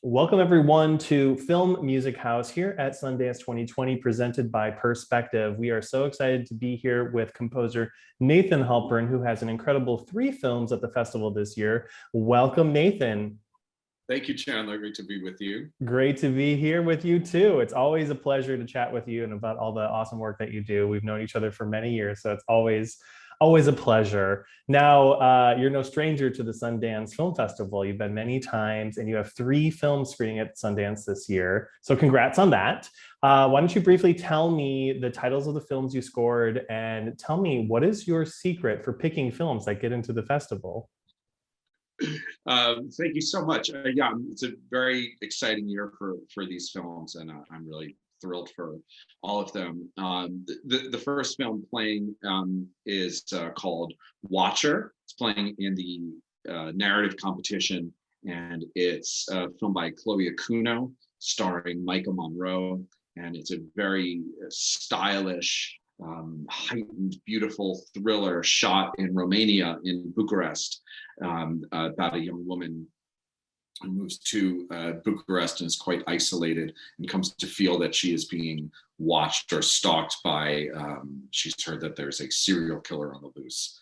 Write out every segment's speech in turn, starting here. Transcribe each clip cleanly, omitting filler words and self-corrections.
Welcome everyone to Film Music House here at Sundance 2020, presented by Perspective. We are so excited to be here with composer Nathan Halpern, who has an incredible 3 films at the festival this year. Welcome, Nathan. Thank you, Chandler. Great to be with you. Great to be here with you too. It's always a pleasure to chat with you and about all the awesome work that you do. We've known each other for many years, so it's always a pleasure. Now, you're no stranger to the Sundance Film Festival. You've been many times, and you have 3 films screening at Sundance this year. So congrats on that. Why don't you briefly tell me the titles of the films you scored, and tell me what is your secret for picking films that get into the festival? Thank you so much. Yeah, it's a very exciting year for these films, and I'm really thrilled for all of them. The first film playing is called Watcher. It's playing in the narrative competition, and it's a film by Chloe Okuno, starring Micah Monroe, and it's a very stylish, heightened, beautiful thriller shot in Romania, in Bucharest, about a young woman who moves to Bucharest and is quite isolated and comes to feel that she is being watched or stalked by, she's heard that there's a serial killer on the loose.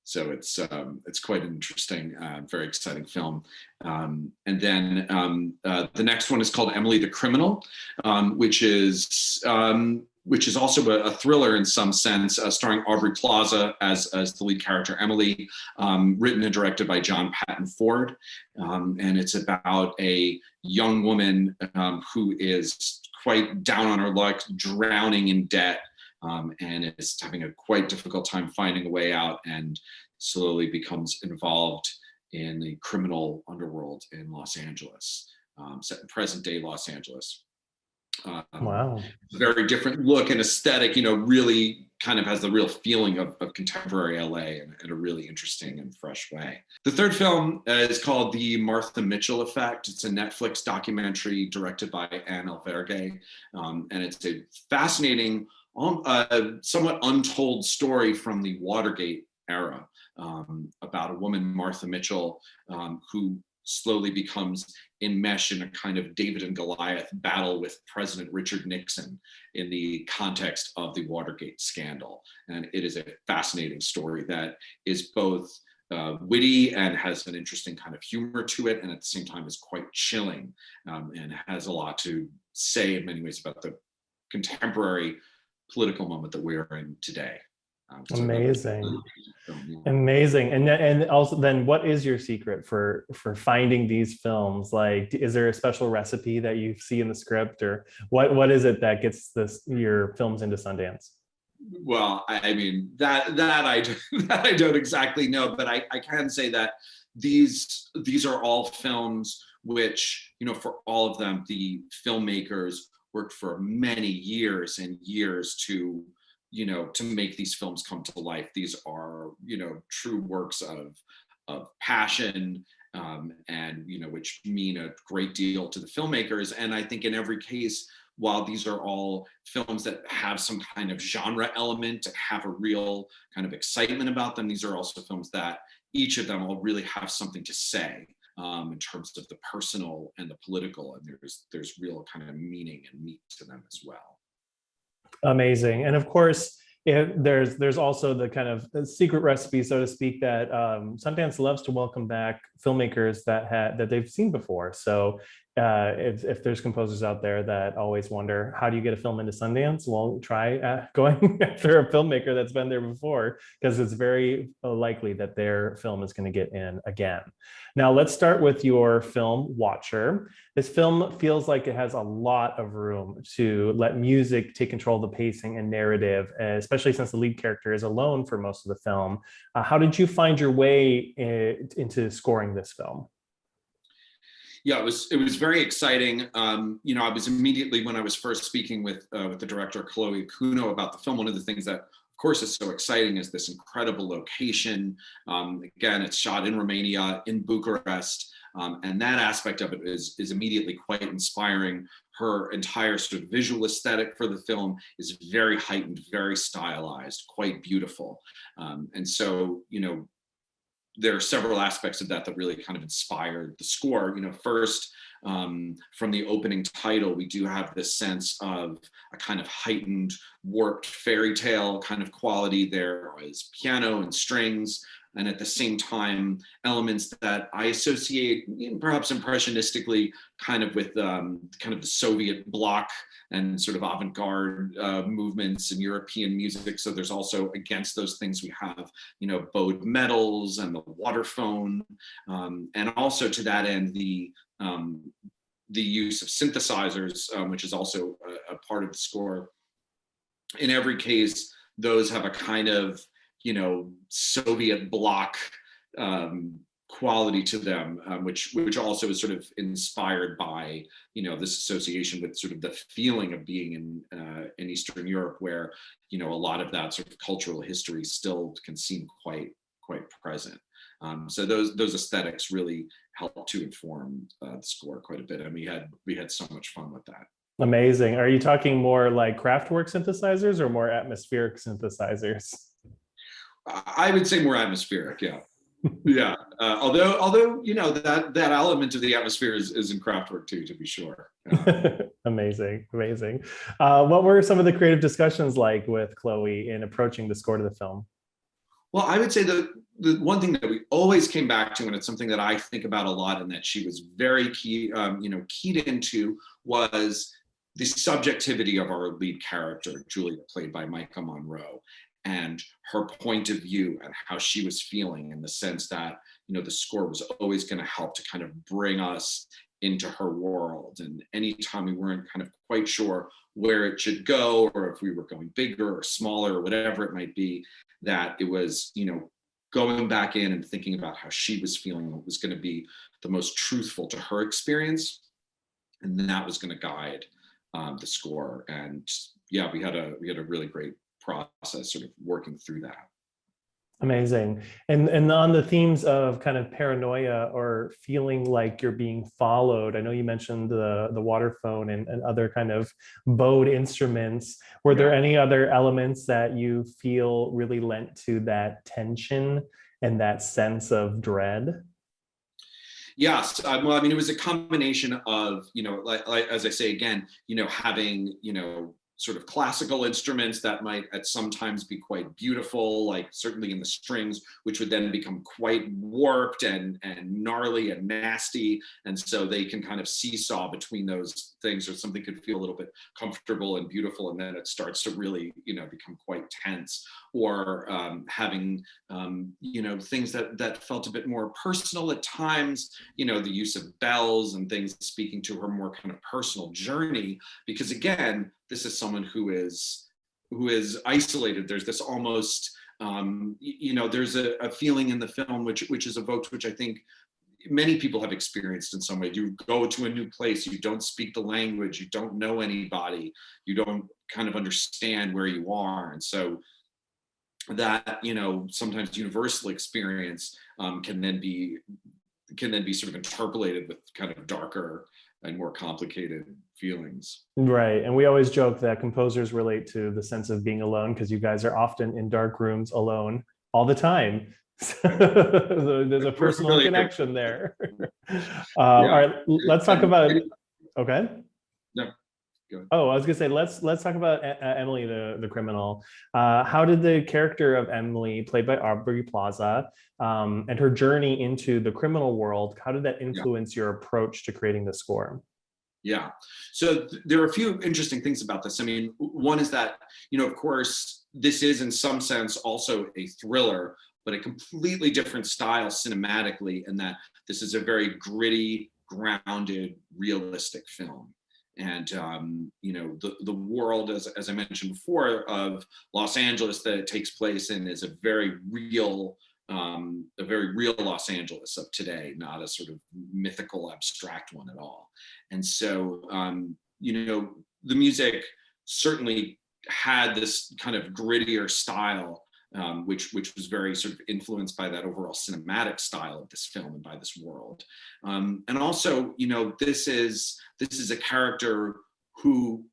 So it's quite an interesting, very exciting film. And then the next one is called Emily the Criminal, which is also a thriller in some sense, starring Aubrey Plaza as the lead character, Emily, written and directed by John Patton Ford. And it's about a young woman who is quite down on her luck, drowning in debt, and is having a quite difficult time finding a way out, and slowly becomes involved in the criminal underworld in Los Angeles, set in present day Los Angeles. Wow. Very different look and aesthetic, really kind of has the real feeling of contemporary LA in a really interesting and fresh way. The third film is called The Martha Mitchell Effect. It's a Netflix documentary directed by Anne Alvergue, and it's a fascinating, somewhat untold story from the Watergate era, about a woman, Martha Mitchell, who slowly becomes enmeshed in a kind of David and Goliath battle with President Richard Nixon in the context of the Watergate scandal. And it is a fascinating story that is both witty and has an interesting kind of humor to it, and at the same time is quite chilling, and has a lot to say in many ways about the contemporary political moment that we're in today. Amazing. Amazing. And also then, what is your secret for finding these films? Like, is there a special recipe that you see in the script, or what is it that gets your films into Sundance? Well, I mean, that I don't exactly know, but I can say that these are all films which, for all of them, the filmmakers worked for many years and years to make these films come to life. These are, true works of passion, and, which mean a great deal to the filmmakers. And I think in every case, while these are all films that have some kind of genre element, to have a real kind of excitement about them, these are also films that each of them will really have something to say, in terms of the personal and the political, and there's real kind of meaning and meat to them as well. Amazing. And of course, there's also the kind of secret recipe, so to speak, that Sundance loves to welcome back filmmakers that they've seen before. So if there's composers out there that always wonder, how do you get a film into Sundance? Well, try going after a filmmaker that's been there before, because it's very likely that their film is going to get in again. Now, let's start with your film, Watcher. This film feels like it has a lot of room to let music take control of the pacing and narrative, especially since the lead character is alone for most of the film. How did you find your way into scoring this film? Yeah, it was very exciting. I was immediately, when I was first speaking with the director Chloe Okuno about the film, one of the things that, of course, is so exciting is this incredible location. Again, it's shot in Romania, in Bucharest, and that aspect of it is immediately quite inspiring. Her entire sort of visual aesthetic for the film is very heightened, very stylized, quite beautiful. And so, there are several aspects of that that really kind of inspired the score. First, from the opening title, we do have this sense of a kind of heightened, warped fairy tale kind of quality. There is piano and strings, and at the same time, elements that I associate, perhaps impressionistically, kind of with kind of the Soviet bloc and sort of avant-garde movements in European music. So there's also, against those things, we have, bowed medals and the waterphone, and also to that end, the use of synthesizers, which is also a part of the score. In every case, those have a kind of, Soviet bloc quality to them, which also is sort of inspired by, this association with sort of the feeling of being in Eastern Europe, where, a lot of that sort of cultural history still can seem quite present. So those aesthetics really help to inform the score quite a bit, and we had so much fun with that. Amazing. Are you talking more like Kraftwerk synthesizers or more atmospheric synthesizers? I would say more atmospheric, yeah. Yeah. Although that element of the atmosphere is in Kraftwerk too, to be sure. Amazing. What were some of the creative discussions like with Chloe in approaching the score to the film? Well, I would say the one thing that we always came back to, and it's something that I think about a lot, and that she was very keyed into, was the subjectivity of our lead character, Julia, played by Micah Monroe, and her point of view and how she was feeling, in the sense that, the score was always going to help to kind of bring us into her world. And anytime we weren't kind of quite sure where it should go, or if we were going bigger or smaller or whatever it might be, that it was, going back in and thinking about how she was feeling, what was going to be the most truthful to her experience. And then that was going to guide the score. And yeah, we had a really great process sort of working through that. Amazing. And on the themes of kind of paranoia or feeling like you're being followed, I know you mentioned the waterphone and other kind of bowed instruments. Were there any other elements that you feel really lent to that tension and that sense of dread? Yes. Well, I mean, it was a combination of, like as I say again, having, sort of classical instruments that might at sometimes be quite beautiful, like certainly in the strings, which would then become quite warped and gnarly and nasty. And so they can kind of seesaw between those things, or something could feel a little bit comfortable and beautiful, and then it starts to really, become quite tense. Or having, things that felt a bit more personal at times, the use of bells and things speaking to her more kind of personal journey, because again, this is someone who is isolated. There's this almost, there's a feeling in the film which is evoked, which I think many people have experienced in some way. You go to a new place, you don't speak the language, you don't know anybody, you don't kind of understand where you are, and so that, sometimes universal experience can then be sort of interpolated with kind of darker and more complicated feelings. Right. And we always joke that composers relate to the sense of being alone, because you guys are often in dark rooms alone all the time. So there's a personal really connection there. All right, let's talk about, okay. No. Oh, I was gonna say, let's talk about Emily, the criminal. How did the character of Emily, played by Aubrey Plaza, and her journey into the criminal world, how did that influence your approach to creating the score? Yeah, so there are a few interesting things about this. I mean, one is that, of course, this is in some sense also a thriller, but a completely different style cinematically, in that this is a very gritty, grounded, realistic film. And the world, as I mentioned before, of Los Angeles that it takes place in is a very real Los Angeles of today, not a sort of mythical, abstract one at all. And so, the music certainly had this kind of grittier style, which was very sort of influenced by that overall cinematic style of this film and by this world. And also, this is a character who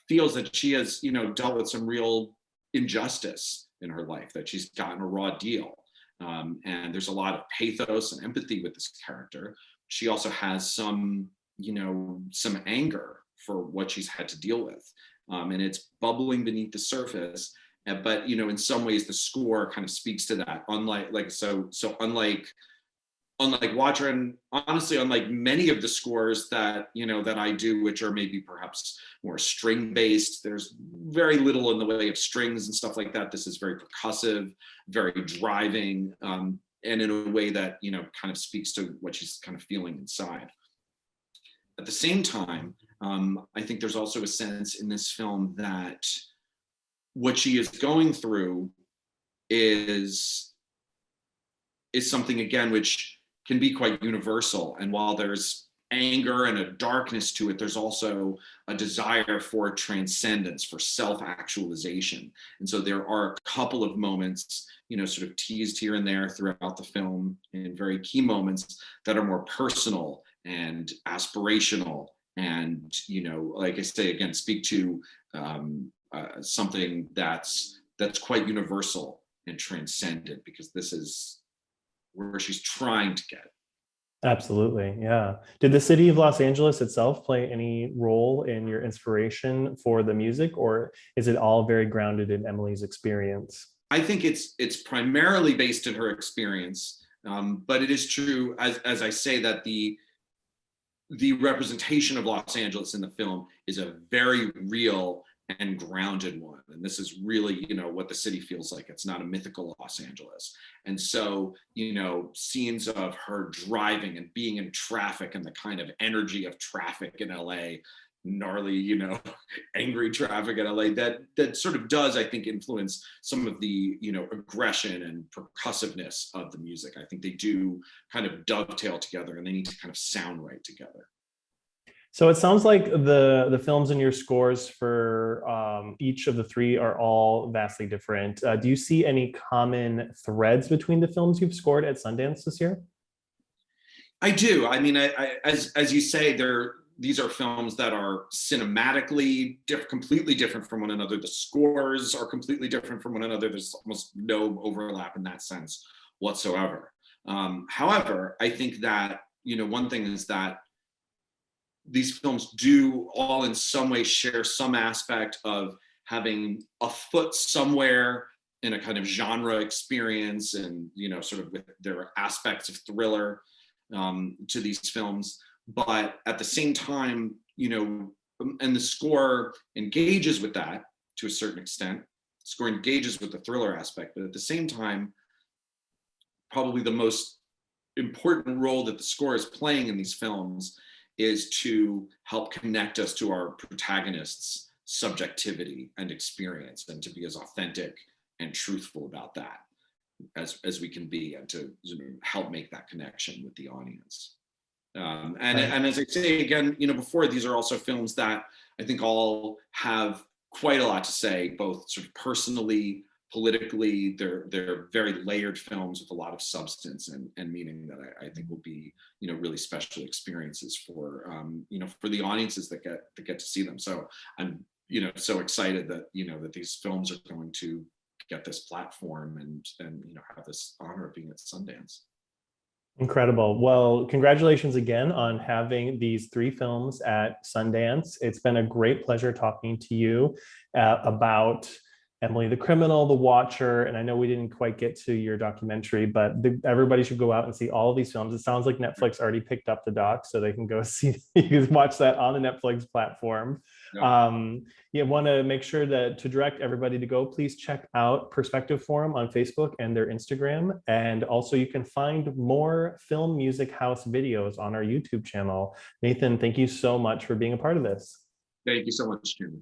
feels that she has, dealt with some real injustice in her life, that she's gotten a raw deal. And there's a lot of pathos and empathy with this character. She also has some, some anger for what she's had to deal with. And it's bubbling beneath the surface. But, in some ways, the score kind of speaks to that. Unlike Watcher, and honestly, unlike many of the scores that that I do, which are maybe perhaps more string based, there's very little in the way of strings and stuff like that. This is very percussive, very driving, and in a way that kind of speaks to what she's kind of feeling inside. At the same time, I think there's also a sense in this film that what she is going through is something, again, which can be quite universal. And while there's anger and a darkness to it, there's also a desire for transcendence, for self-actualization. And so there are a couple of moments, sort of teased here and there throughout the film, in very key moments that are more personal and aspirational, and like I say again, speak to something that's quite universal and transcendent, because this is where she's trying to get. Absolutely. Yeah. Did the city of Los Angeles itself play any role in your inspiration for the music, or is it all very grounded in Emily's experience? I think it's primarily based in her experience, but it is true, as I say, that the representation of Los Angeles in the film is a very real and grounded one. And this is really, what the city feels like. It's not a mythical Los Angeles. And so, scenes of her driving and being in traffic and the kind of energy of traffic in LA, gnarly, angry traffic in LA, that sort of does, I think, influence some of the, aggression and percussiveness of the music. I think they do kind of dovetail together, and they need to kind of sound right together. So it sounds like the films in your scores for each of the three are all vastly different. Do you see any common threads between the films you've scored at Sundance this year? I do. I mean, as you say, these are films that are cinematically completely different from one another. The scores are completely different from one another. There's almost no overlap in that sense whatsoever. However, I think that, one thing is that these films do all in some way share some aspect of having a foot somewhere in a kind of genre experience, and sort of with their aspects of thriller to these films. But at the same time, and the score engages with that to a certain extent. The score engages with the thriller aspect, but at the same time, probably the most important role that the score is playing in these films is to help connect us to our protagonists' subjectivity and experience, and to be as authentic and truthful about that as we can be, and to help make that connection with the audience. And as I say again, before, these are also films that I think all have quite a lot to say, both sort of personally, politically. They're very layered films with a lot of substance and meaning that I think will be really special experiences for for the audiences that get to see them. So I'm so excited that that these films are going to get this platform and have this honor of being at Sundance. Incredible. Well, congratulations again on having these three films at Sundance. It's been a great pleasure talking to you about Emily the Criminal, The Watcher, and I know we didn't quite get to your documentary, but everybody should go out and see all of these films. It sounds like Netflix already picked up the doc, so they can go see, you can watch that on the Netflix platform. Yeah. You want to make sure that to direct everybody to go, please check out Perspective Forum on Facebook and their Instagram. And also you can find more Film Music House videos on our YouTube channel. Nathan, thank you so much for being a part of this. Thank you so much, Jimmy.